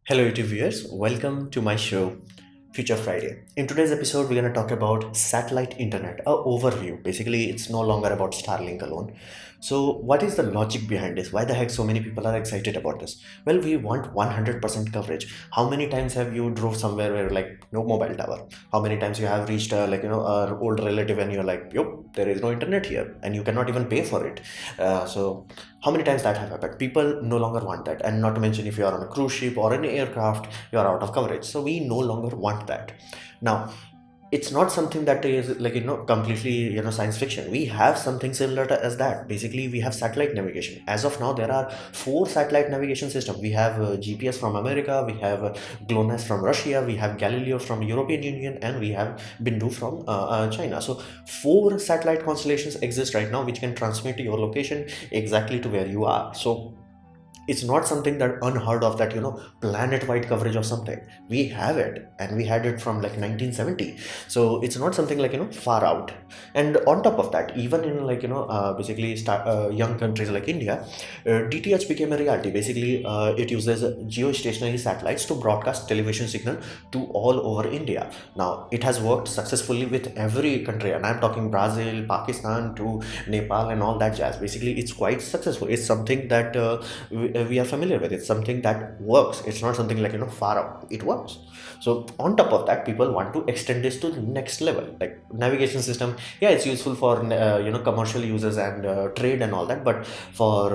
Hello, YouTube viewers. Welcome to my show, Future Friday. In today's episode, we're going to talk about satellite internet, a overview. Basically, it's no longer about Starlink alone. So, what is the logic behind this? Why the heck so many people are excited about this? Well, we want 100% coverage. How many times have you drove somewhere where like no mobile tower? How many times you have reached our old relative and you're like, "Yup, there is no internet here," and you cannot even pay for it. So how many times that have happened? People no longer want that, and not to mention if you are on a cruise ship or an aircraft, you are out of coverage, so we no longer want that. Now, it's not something that is completely science fiction. We have something similar as that. Basically, we have satellite navigation. As of now, there are four satellite navigation systems. We have GPS from America, we have GLONASS from Russia, we have Galileo from European Union, and we have Bindu from China. So four satellite constellations exist right now which can transmit your location exactly to where you are. So it's not something that unheard of, that planet-wide coverage of something. We have it, and we had it from like 1970. So it's not something far out. And on top of that, even in young countries like India, DTH became a reality. Basically, it uses geostationary satellites to broadcast television signal to all over India. Now it has worked successfully with every country, and I'm talking Brazil, Pakistan to Nepal and all that jazz. Basically, it's quite successful. It's something that we are familiar with. It's something that works. It's not something far out. It works. So on top of that, people want to extend this to the next level, like navigation system. Yeah, it's useful for commercial users and trade and all that, but for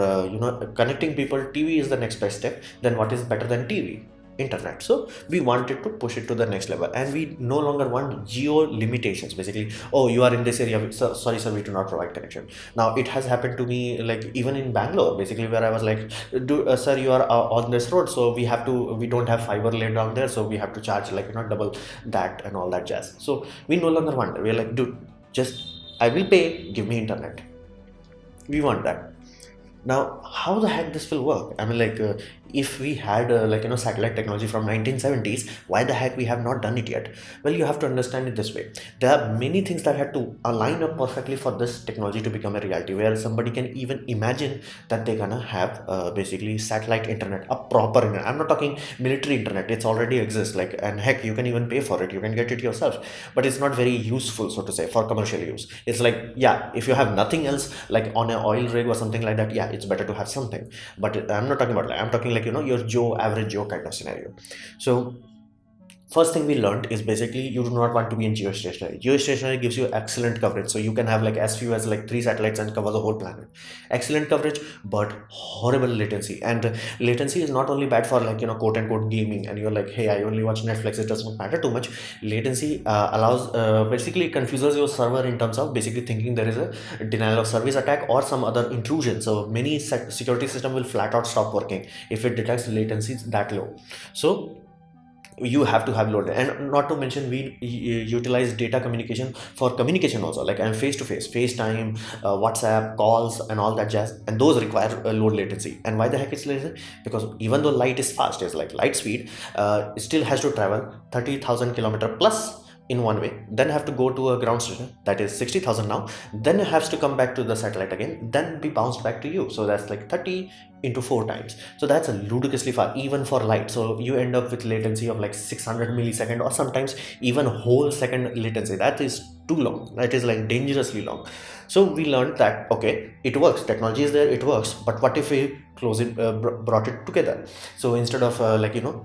connecting people, TV is the next best step. Then what is better than TV? Internet. So we wanted to push it to the next level, and we no longer want geo limitations. Basically, oh, you are in this area, so, sorry sir, we do not provide connection. Now it has happened to me, like even in Bangalore, basically, where I was like, sir, you are on this road, so we don't have fiber laid down there, so we have to charge double that and all that jazz. So we no longer want that. We're like, dude, just, I will pay, give me internet. We want that. Now, how the heck this will work? I mean, if we had satellite technology from 1970s, why the heck we have not done it yet? Well, you have to understand it this way. There are many things that had to align up perfectly for this technology to become a reality, where somebody can even imagine that they're gonna have basically satellite internet, a proper internet. I'm not talking military internet. It's already exists. Like, and heck, you can even pay for it. You can get it yourself, but it's not very useful, so to say, for commercial use. It's like, yeah, if you have nothing else, like on an oil rig or something like that, yeah, it's better to have something. But I'm not talking about that. I'm talking your Joe, average Joe kind of scenario. So first thing we learned is basically you do not want to be in geostationary. Geostationary gives you excellent coverage, so you can have like as few as like three satellites and cover the whole planet. Excellent coverage, but horrible latency. And latency is not only bad for quote unquote gaming, and you're like, hey, I only watch Netflix, it doesn't matter too much. Latency allows basically confuses your server in terms of basically thinking there is a denial of service attack or some other intrusion. So many security system will flat out stop working if it detects latency that low. So you have to have load, and not to mention we utilize data communication for communication also, like I'm face to face, FaceTime, WhatsApp calls and all that jazz, and those require low latency. And why the heck it's latency? Because even though light is fast, it's like light speed, it still has to travel 30,000 kilometer plus in one way, then have to go to a ground station, that is 60,000 now, then it has to come back to the satellite again, then be bounced back to you. So that's like 30 into 4 times. So that's a ludicrously far, even for light. So you end up with latency of like 600 millisecond, or sometimes even whole second latency. That is too long. That is like dangerously long. So we learned that, okay, it works, technology is there, it works, but what if we close it, brought it together? So instead of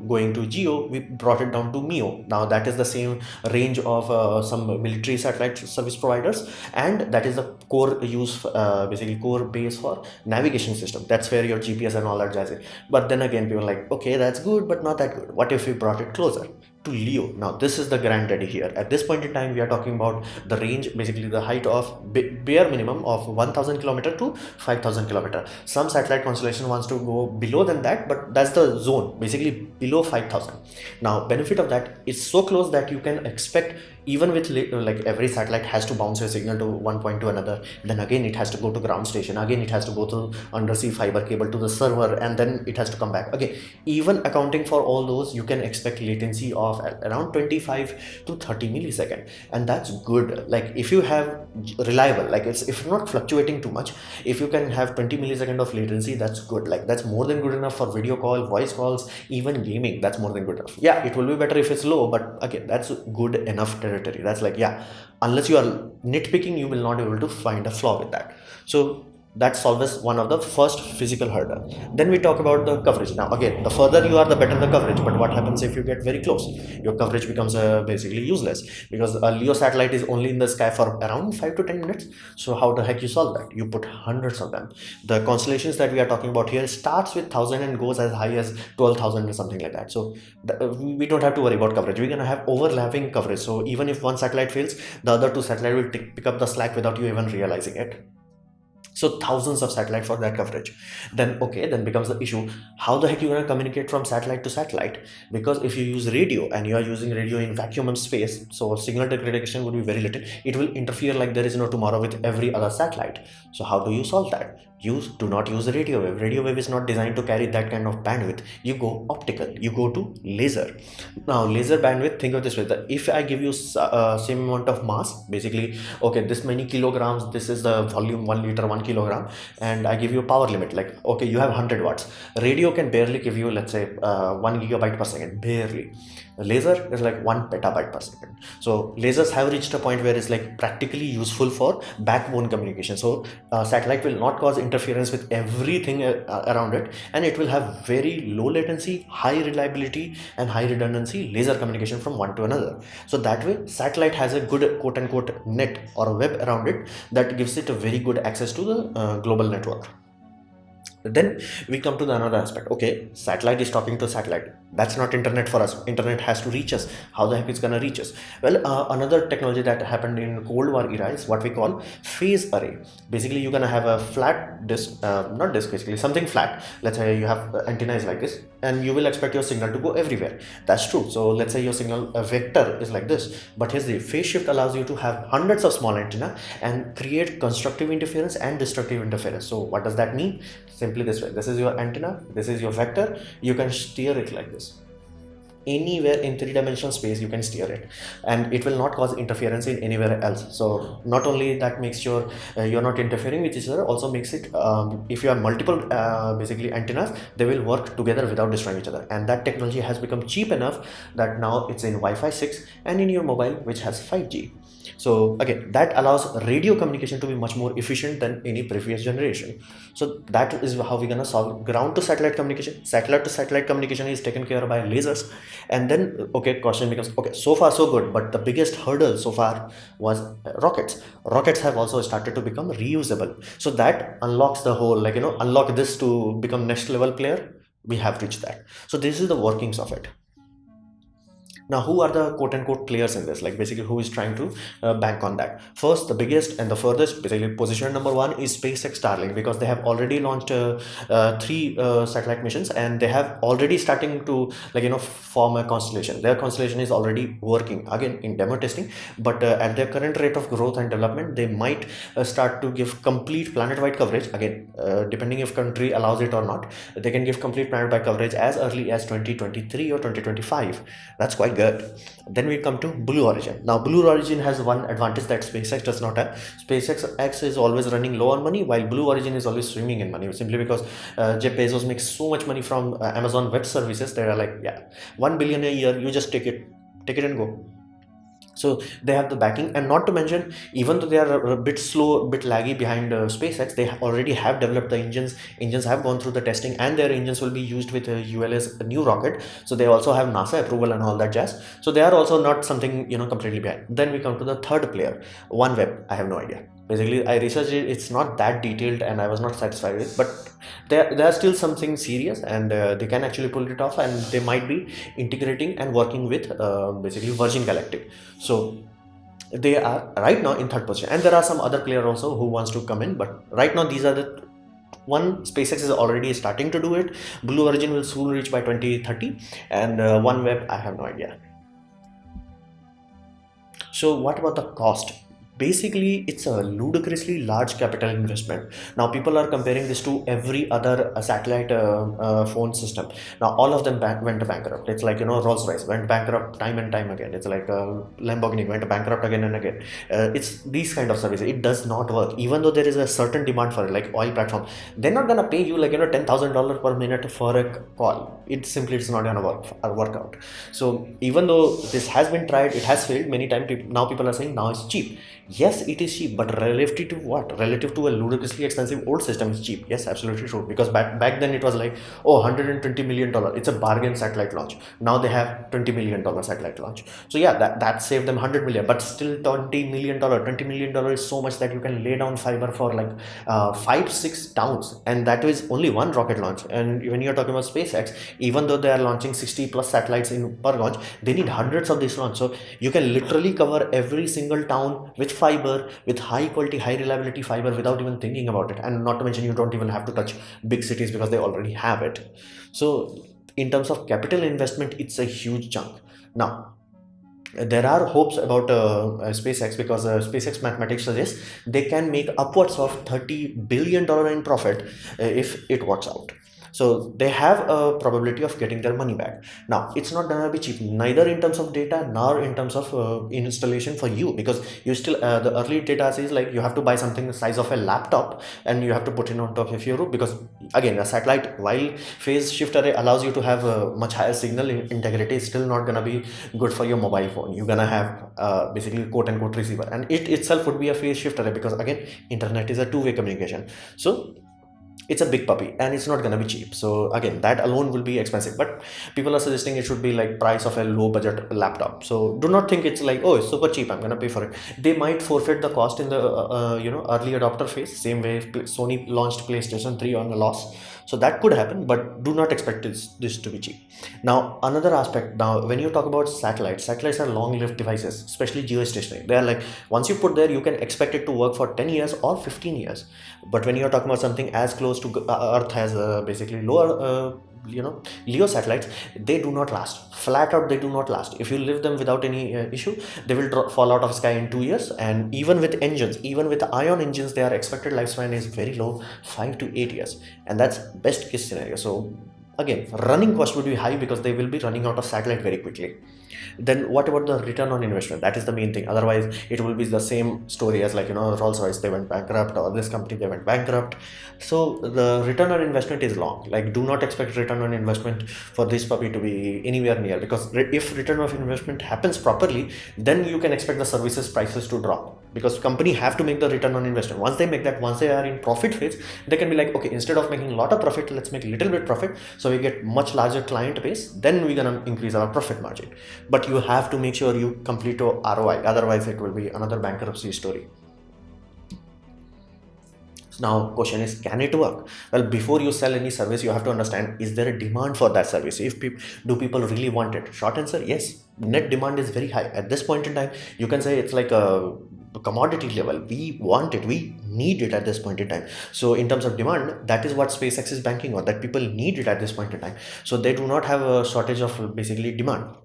going to geo, we brought it down to MEO. Now that is the same range of some military satellite service providers, and that is the core use, basically core base for navigation system. That's where your GPS and all that jazz is. But then again, people are like, okay, that's good, but not that good. What if we brought it closer to Leo? Now this is the granddaddy here. At this point in time, we are talking about the range, basically the height of bare minimum of 1000 kilometer to 5000 kilometer. Some satellite constellation wants to go below than that, but that's the zone, basically below 5000. Now benefit of that, it's so close that you can expect, even with like every satellite has to bounce a signal to one point to another, then again it has to go to ground station, again it has to go through undersea fiber cable to the server, and then it has to come back again. Even accounting for all those, you can expect latency of of around 25 to 30 millisecond, and that's good. Like if you have reliable, like it's if not fluctuating too much, if you can have 20 millisecond of latency, that's good. Like that's more than good enough for video call, voice calls, even gaming. That's more than good enough. Yeah, it will be better if it's low, but again, that's good enough territory. That's like, yeah, unless you are nitpicking, you will not be able to find a flaw with that. So that solves one of the first physical hurdle. Then we talk about the coverage. Now again, the further you are, the better the coverage, but what happens if you get very close? Your coverage becomes basically useless, because a LEO satellite is only in the sky for around 5 to 10 minutes. So how the heck you solve that? You put hundreds of them. The constellations that we are talking about here starts with 1,000 and goes as high as 12,000 or something like that. So we don't have to worry about coverage. We're going to have overlapping coverage, so even if one satellite fails, the other two satellites will pick up the slack without you even realizing it. So thousands of satellite for that coverage. Then okay, then becomes the issue, how the heck you gonna communicate from satellite to satellite? Because if you use radio and you are using radio in vacuum space, so signal degradation would be very little. It will interfere like there is no tomorrow with every other satellite. So how do you solve that? You do not use the radio wave. Radio wave is not designed to carry that kind of bandwidth. You go optical, you go to laser. Now laser bandwidth, think of this way, that if I give you same amount of mass, basically, okay, this many kilograms, this is the volume, 1 liter 1 kilogram, and I give you a power limit, like okay, you have 100 watts. Radio can barely give you, let's say 1 gigabyte per second, barely. Laser is like 1 petabyte per second. So lasers have reached a point where it's like practically useful for backbone communication. So satellite will not cause interference with everything around it, and it will have very low latency, high reliability, and high redundancy laser communication from one to another. So that way satellite has a good quote unquote net or a web around it that gives it a very good access to the global network. Then we come to the another aspect. Okay, satellite is talking to satellite. That's not internet for us. Internet has to reach us. How the heck it's gonna reach us? Well, another technology that happened in Cold War era is what we call phase array. Basically, you're gonna have a flat disk, not disk, basically something flat. Let's say you have antenna is like this, and you will expect your signal to go everywhere. That's true. So let's say your signal vector is like this, but here's the phase shift allows you to have hundreds of small antenna and create constructive interference and destructive interference. So what does that mean? Simply this way, this is your antenna, this is your vector, you can steer it like this. Anywhere in three-dimensional space you can steer it, and it will not cause interference in anywhere else. So not only that makes your you're not interfering with each other, also makes it if you have multiple basically antennas, they will work together without destroying each other. And that technology has become cheap enough that now it's in Wi-Fi 6 and in your mobile, which has 5G. So again, that allows radio communication to be much more efficient than any previous generation. So that is how we're gonna solve ground to satellite communication. Satellite to satellite communication is taken care of by lasers. And then okay, question becomes, okay, so far so good, but the biggest hurdle so far was rockets. Rockets have also started to become reusable. So that unlocks the whole, like, unlock this to become next level player. We have reached that. So this is the workings of it. Now, who are the quote unquote players in this? Like basically, who is trying to bank on that? First, the biggest and the furthest, basically position number one is SpaceX Starlink, because they have already launched three satellite missions, and they have already starting to form a constellation. Their constellation is already working again in demo testing, but at their current rate of growth and development, they might start to give complete planet-wide coverage. Again, depending if country allows it or not, they can give complete planet-wide coverage as early as 2023 or 2025. That's quite good. Then we come to Blue Origin. Now Blue Origin has one advantage that SpaceX does not have. SpaceX is always running low on money, while Blue Origin is always swimming in money, simply because Jeff Bezos makes so much money from Amazon Web Services. They're like, yeah, 1 billion a year, you just take it and go. So they have the backing, and not to mention, even though they are a bit slow, a bit laggy behind SpaceX, they already have developed the engines. Engines have gone through the testing, and their engines will be used with ULA's new rocket. So they also have NASA approval and all that jazz. So they are also not something completely behind. Then we come to the third player, OneWeb. I have no idea. Basically, I researched it. It's not that detailed, and I was not satisfied with it. But there are still something serious, and they can actually pull it off, and they might be integrating and working with basically Virgin Galactic. So they are right now in third position, and there are some other player also who wants to come in, but right now these are the one. SpaceX is already starting to do it. Blue Origin will soon reach by 2030, and OneWeb, I have no idea. So what about the cost? Basically, it's a ludicrously large capital investment. Now people are comparing this to every other satellite phone system. Now all of them went bankrupt. It's like, Rolls Royce went bankrupt time and time again. It's like Lamborghini went bankrupt again and again. It's these kind of services, it does not work even though there is a certain demand for it. Like oil platform, they're not gonna pay you like, $10,000 per minute for a call. It simply, it's not gonna work out. So even though this has been tried, it has failed many times. Now people are saying now it's cheap. Yes, it is cheap, but relative to what? Relative to a ludicrously expensive old system, is cheap. Yes, absolutely true. Because back then it was like, oh, $120 million. It's a bargain satellite launch. Now they have $20 million satellite launch. So yeah, that saved them 100 million, but still $20 million. $20 million is so much that you can lay down fiber for like 5-6 towns, and that is only one rocket launch. And when you're talking about SpaceX, even though they are launching 60 plus satellites in per launch, they need hundreds of these launch. So you can literally cover every single town with fiber, with high quality, high reliability fiber, without even thinking about it. And not to mention, you don't even have to touch big cities because they already have it. So in terms of capital investment, it's a huge chunk. Now there are hopes about SpaceX, because SpaceX mathematics suggests they can make upwards of $30 billion in profit if it works out. So they have a probability of getting their money back. Now it's not gonna be cheap, neither in terms of data nor in terms of installation for you, because you still the early data says like you have to buy something the size of a laptop and you have to put it on top of your roof, because again, a satellite, while phase shift array allows you to have a much higher signal integrity, is still not gonna be good for your mobile phone. You're gonna have basically quote unquote receiver, and it itself would be a phase shift array, because again, internet is a two-way communication. So it's a big puppy and it's not going to be cheap. So again, that alone will be expensive, but people are suggesting it should be like price of a low budget laptop. So do not think it's like, oh, it's super cheap, I'm going to pay for it. They might forfeit the cost in the early adopter phase, same way Sony launched PlayStation 3 on a loss. So that could happen, but do not expect this to be cheap. Now another aspect, now when you talk about satellites are long lived devices, especially geostationary. They are like, once you put there, you can expect it to work for 10 years or 15 years. But when you're talking about something as close to Earth has basically lower LEO satellites, they do not last. Flat out, they do not last. If you leave them without any issue, they will fall out of sky in 2 years. And even with engines, even with ion engines, their expected lifespan is very low, 5 to 8 years, and that's best case scenario. So again, running cost would be high because they will be running out of satellite very quickly. Then what about the return on investment? That is the main thing. Otherwise it will be the same story as like, Rolls Royce, they went bankrupt, or this company, they went bankrupt. So the return on investment is long. Like, do not expect return on investment for this puppy to be anywhere near, because if return of investment happens properly, then you can expect the services prices to drop, because company have to make the return on investment. Once they make that, once they are in profit phase, they can be like, okay, instead of making a lot of profit, let's make a little bit profit, so we get much larger client base, then we're gonna increase our profit margin. But you have to make sure you complete your ROI, otherwise it will be another bankruptcy story. Now question is, can it work? Well, before you sell any service, you have to understand, is there a demand for that service? If do people really want it? Short answer, yes. Net demand is very high at this point in time. You can say it's like a commodity level. We want it, we need it at this point in time. So in terms of demand, that is what SpaceX is banking on, that people need it at this point in time. So they do not have a shortage of basically demand.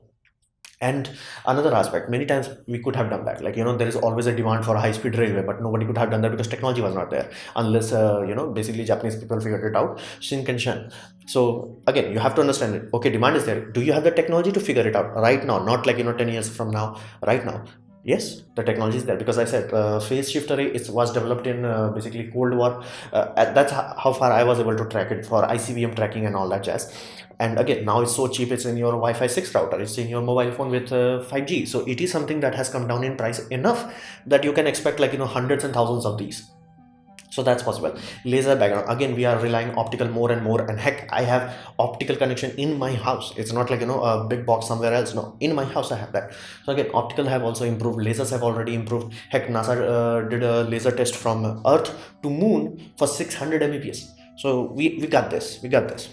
And another aspect, many times we could have done that, like, there is always a demand for a high speed railway, but nobody could have done that because technology was not there, unless basically Japanese people figured it out, Shinkansen. So again, you have to understand it. Okay, demand is there, do you have the technology to figure it out right now? Not like 10 years from now, right now. Yes, the technology is there, because I said phase shift array, it was developed in basically Cold War. That's how far I was able to track it for ICBM tracking and all that jazz. And again, now it's so cheap, it's in your Wi-Fi 6 router, it's in your mobile phone with 5G. So it is something that has come down in price enough that you can expect like hundreds and thousands of these. So that's possible. Laser background, again, we are relying optical more and more, and heck, I have optical connection in my house. It's not like a big box somewhere else. No, in my house I have that. So again, optical have also improved, lasers have already improved. Heck, NASA did a laser test from Earth to Moon for 600 Mbps. So we got this, we got this.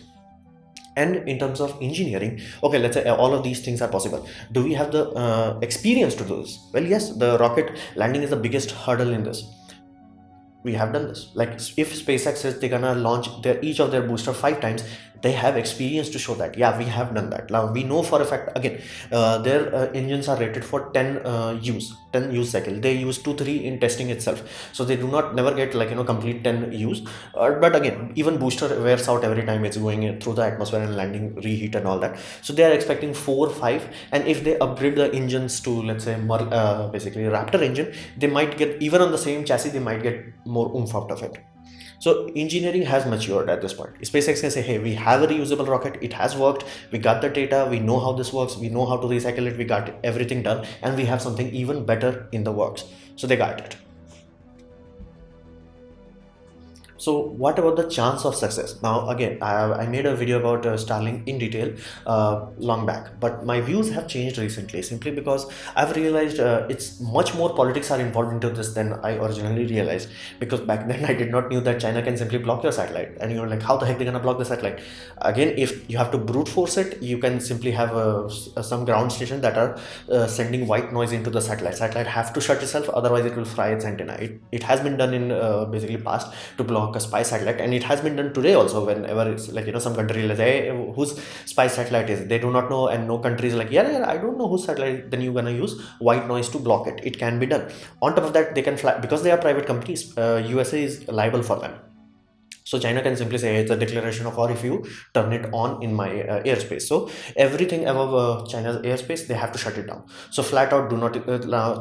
And in terms of engineering, okay, let's say all of these things are possible. Do we have the experience to do this? Well, yes, the rocket landing is the biggest hurdle in this. we have done this. Like if SpaceX says they're gonna launch each of their booster 5 times, they have experience to show that yeah, we have done that. Now we know for a fact, again, their engines are rated for 10 use cycle. They use 2 3 in testing itself, so they do not never get like complete 10 use. But again, even booster wears out every time it's going through the atmosphere and landing, reheat and all that. So they are expecting 4 5, and if they upgrade the engines to, let's say, basically Raptor engine, they might get, even on the same chassis, they might get more oomph out of it. So engineering has matured at this point. SpaceX can say, hey, we have a reusable rocket, it has worked, we got the data, we know how this works, we know how to recycle it, we got everything done, and we have something even better in the works. So they got it. So what about the chance of success? Now again, I made a video about Starlink in detail long back, but my views have changed recently simply because I've realized it's much more politics are involved into this than I originally realized. Because back then I did not knew that China can simply block your satellite, and you're like, how the heck they're gonna block the satellite? Again, if you have to brute force it, you can simply have some ground station that are sending white noise into the satellite. Satellite have to shut itself, otherwise it will fry its antenna. It has been done in basically past to block a spy satellite, and it has been done today also. Whenever it's like some country like, hey, whose spy satellite is, they do not know, and no country is like, yeah, I don't know whose satellite, then you're gonna use white noise to block it. It can be done. On top of that, they can fly because they are private companies. USA is liable for them. So China can simply say, hey, it's a declaration of war if you turn it on in my airspace. So everything above China's airspace, they have to shut it down. So flat out, do not.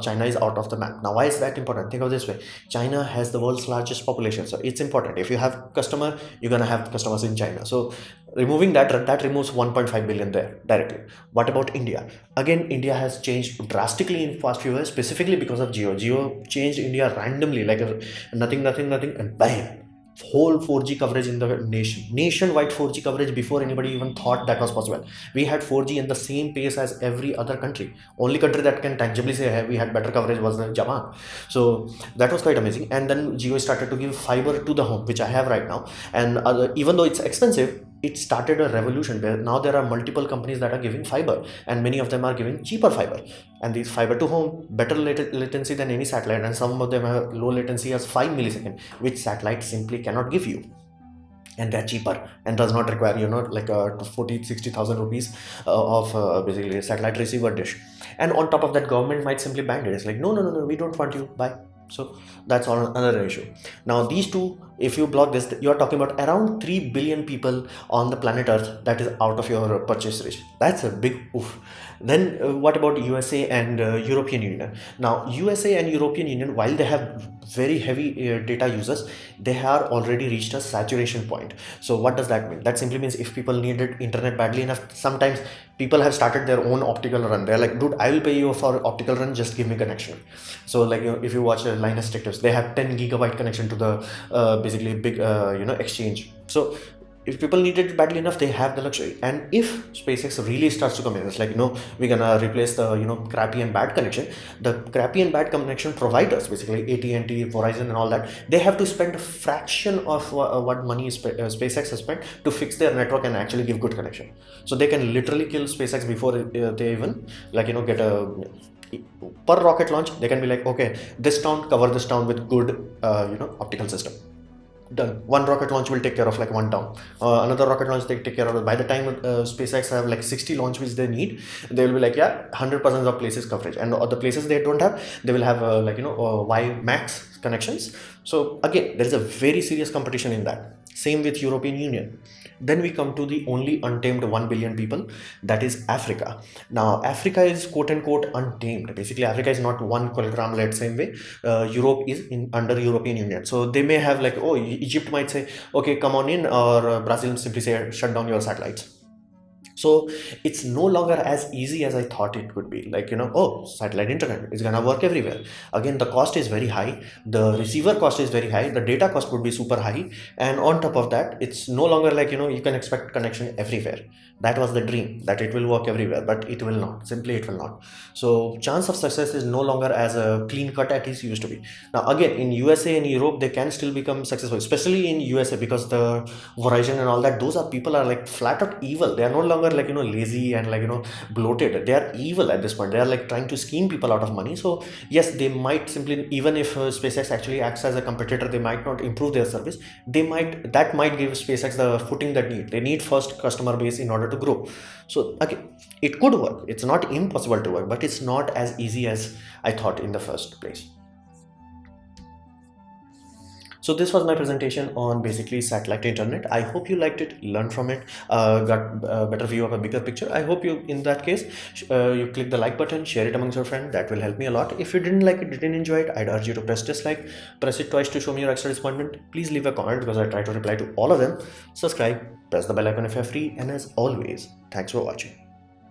China is out of the map. Now, why is that important? Think of this way: China has the world's largest population, so it's important. If you have customer, you're gonna have customers in China. So removing that removes 1.5 billion there directly. What about India? Again, India has changed drastically in past few years, specifically because of Geo. Geo changed India randomly, like nothing, and bam, whole 4G coverage in the nationwide 4G coverage before anybody even thought that was possible. We had 4G in the same pace as every other country. Only country that can tangibly say, hey, we had better coverage was Japan. So that was quite amazing. And then Jio started to give fiber to the home, which I have right now. And even though it's expensive, it started a revolution where now there are multiple companies that are giving fiber, and many of them are giving cheaper fiber. And these fiber to home, better latency than any satellite, and some of them have low latency as 5 milliseconds, which satellite simply cannot give you. And they're cheaper and does not require like 40,000-60,000 rupees of basically a satellite receiver dish. And on top of that, government might simply ban it. It's like, no, we don't want you, bye. So that's all another issue. Now these two, if you block this, you're talking about around 3 billion people on the planet Earth that is out of your purchase range. That's a big oof. Then what about USA and European Union? Now USA and European Union, while they have very heavy data users, they are already reached a saturation point. So what does that mean? That simply means if people needed internet badly enough, sometimes people have started their own optical run. They're like, dude, I will pay you for optical run, just give me connection. So like if you watch Linus Tech Tips, they have 10 gigabyte connection to the basically big exchange. So if people need it badly enough, they have the luxury. And if SpaceX really starts to come in, it's like, we're gonna replace the crappy and bad connection. The crappy and bad connection providers, basically AT&T, Verizon and all that, they have to spend a fraction of what money SpaceX has spent to fix their network and actually give good connection. So they can literally kill SpaceX before they even get a per rocket launch. They can be like, okay, this town, cover this town with good optical system. Done. One rocket launch will take care of like one town. Another rocket launch they take care of it. By the time SpaceX have like 60 launch which they need, they will be like, yeah, 100% of places coverage. And the places they don't have, they will have Y max connections. So again, there is a very serious competition in that. Same with European Union. Then we come to the only untamed 1 billion people, that is Africa. Now Africa is quote unquote untamed. Basically Africa is not one conglomerate same way Europe is under European Union. So they may have like, oh, Egypt might say, okay, come on in, or Brazil simply say, shut down your satellites. So it's no longer as easy as I thought it would be. Like, oh, satellite internet is gonna work everywhere. Again, the cost is very high. The receiver cost is very high. The data cost would be super high. And on top of that, it's no longer like, you can expect connection everywhere. That was the dream, that it will work everywhere, but it will not. Simply, it will not. So chance of success is no longer as a clean cut as it used to be. Now, again, in USA and Europe, they can still become successful, especially in USA, because the Verizon and all that, those are people are like flat out evil. They are no longer longer like lazy and like bloated. They are evil at this point. They are like trying to scheme people out of money. So yes, they might simply, even if SpaceX actually acts as a competitor, they might not improve their service. That might give SpaceX the footing that they need first customer base in order to grow. So okay, it could work. It's not impossible to work, but it's not as easy as I thought in the first place. So this was my presentation on basically satellite internet. I hope you liked it, learned from it, got a better view of a bigger picture. I hope you, in that case, you click the like button, share it amongst your friends. That will help me a lot. If you didn't like it, didn't enjoy it, I'd urge you to press dislike, press it twice to show me your extra disappointment. Please leave a comment because I try to reply to all of them. Subscribe, press the bell icon if you're free, and as always, thanks for watching.